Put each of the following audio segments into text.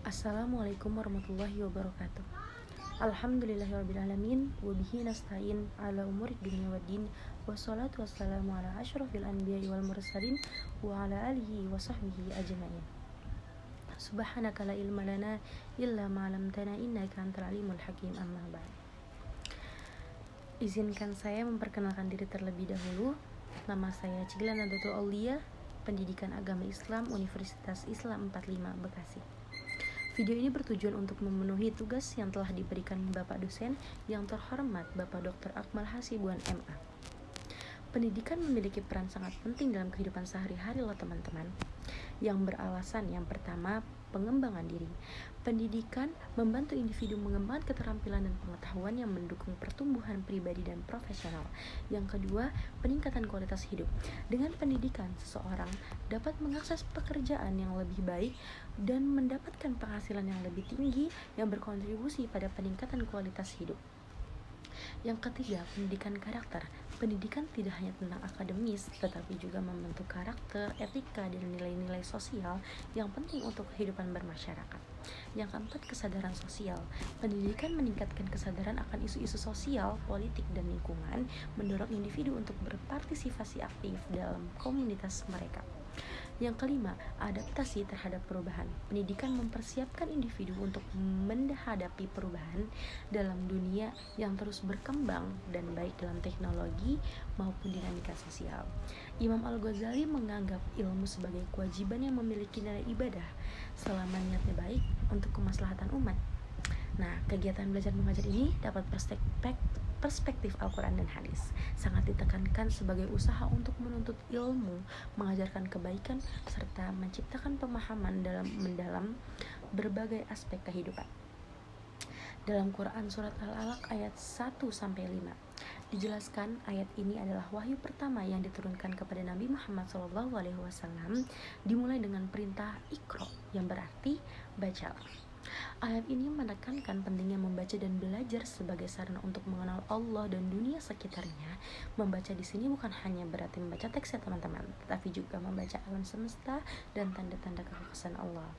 Assalamualaikum warahmatullahi wabarakatuh. Alhamdulillahirrabbilalamin. Wabihi nasta'in ala umuri dunia waddin. Wassalatu wassalamu ala ashrafil anbiya'i wal mursalin. Wa ala alihi wa sahbihi ajma'in. Subhanaka la ilma lana illa ma'alamtana innaka antal alimul hakim. Amma ba'd. Izinkan saya memperkenalkan diri terlebih dahulu. Nama saya Ciglana Datul Aulia, Pendidikan Agama Islam Universitas Islam 45 Bekasi. Video ini bertujuan untuk memenuhi tugas yang telah diberikan Bapak dosen yang terhormat Bapak Dr. Akmal Hasibuan MA. Pendidikan memiliki peran sangat penting dalam kehidupan sehari-hari loh teman-teman. Yang beralasan yang pertama, pengembangan diri. Pendidikan membantu individu mengembangkan keterampilan dan pengetahuan yang mendukung pertumbuhan pribadi dan profesional. Yang kedua, peningkatan kualitas hidup. Dengan pendidikan, seseorang dapat mengakses pekerjaan yang lebih baik dan mendapatkan penghasilan yang lebih tinggi yang berkontribusi pada peningkatan kualitas hidup. Yang ketiga, pendidikan karakter. Pendidikan tidak hanya tentang akademis, tetapi juga membentuk karakter, etika, dan nilai-nilai sosial yang penting untuk kehidupan bermasyarakat. Yang keempat, kesadaran sosial. Pendidikan meningkatkan kesadaran akan isu-isu sosial, politik, dan lingkungan, mendorong individu untuk berpartisipasi aktif dalam komunitas mereka. Yang kelima, adaptasi terhadap perubahan. Pendidikan mempersiapkan individu untuk menghadapi perubahan dalam dunia yang terus berkembang dan baik dalam teknologi maupun dinamika sosial. Imam Al-Ghazali menganggap ilmu sebagai kewajiban yang memiliki nilai ibadah selama niatnya baik untuk kemaslahatan umat. Nah, kegiatan belajar mengajar ini dapat perspektif Al-Quran dan hadis, sangat ditekankan sebagai usaha untuk menuntut ilmu, mengajarkan kebaikan, serta menciptakan pemahaman mendalam berbagai aspek kehidupan. Dalam Quran surat Al-Alaq ayat 1-5 dijelaskan ayat ini adalah wahyu pertama yang diturunkan kepada Nabi Muhammad SAW, dimulai dengan perintah Iqra yang berarti bacalah. Ayat ini menekankan pentingnya membaca dan belajar sebagai sarana untuk mengenal Allah dan dunia sekitarnya. Membaca di sini bukan hanya berarti membaca teks ya teman-teman, tetapi juga membaca alam semesta dan tanda-tanda kekuasaan Allah.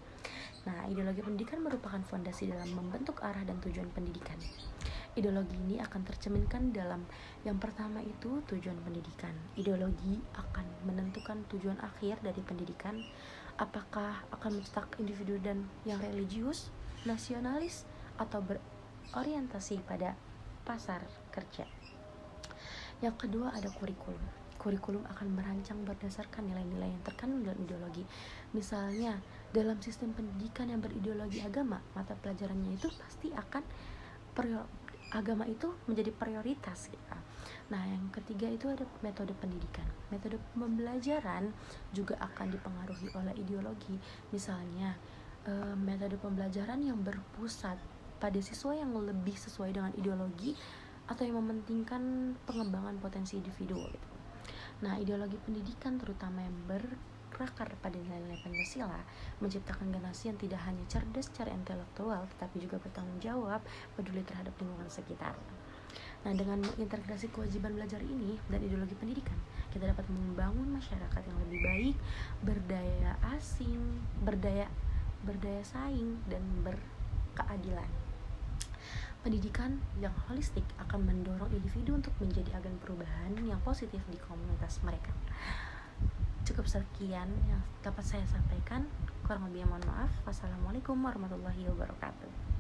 Nah, ideologi pendidikan merupakan fondasi dalam membentuk arah dan tujuan pendidikan. Ideologi ini akan tercerminkan dalam yang pertama itu tujuan pendidikan. Ideologi akan menentukan tujuan akhir dari pendidikan. Apakah akan mencetak individu dan yang religius, nasionalis, atau berorientasi pada pasar kerja. Yang kedua ada kurikulum. Kurikulum akan merancang berdasarkan nilai-nilai yang terkandung dalam ideologi. Misalnya, dalam sistem pendidikan yang berideologi agama, mata pelajarannya itu pasti akan agama itu menjadi prioritas gitu. Nah, yang ketiga itu ada metode pendidikan. Metode pembelajaran juga akan dipengaruhi oleh ideologi. Misalnya, metode pembelajaran yang berpusat pada siswa yang lebih sesuai dengan ideologi atau yang mementingkan pengembangan potensi individu gitu. Nah, ideologi pendidikan terutama yang berakar pada nilai-nilai Pancasila menciptakan generasi yang tidak hanya cerdas secara intelektual tetapi juga bertanggung jawab, peduli terhadap lingkungan sekitar. Nah, dengan mengintegrasi kewajiban belajar ini dan ideologi pendidikan, kita dapat membangun masyarakat yang lebih baik, berdaya saing, dan berkeadilan. Pendidikan yang holistik akan mendorong individu untuk menjadi agen perubahan yang positif di komunitas mereka. Cukup sekian yang dapat saya sampaikan. Kurang lebihnya mohon maaf. Wassalamualaikum warahmatullahi wabarakatuh.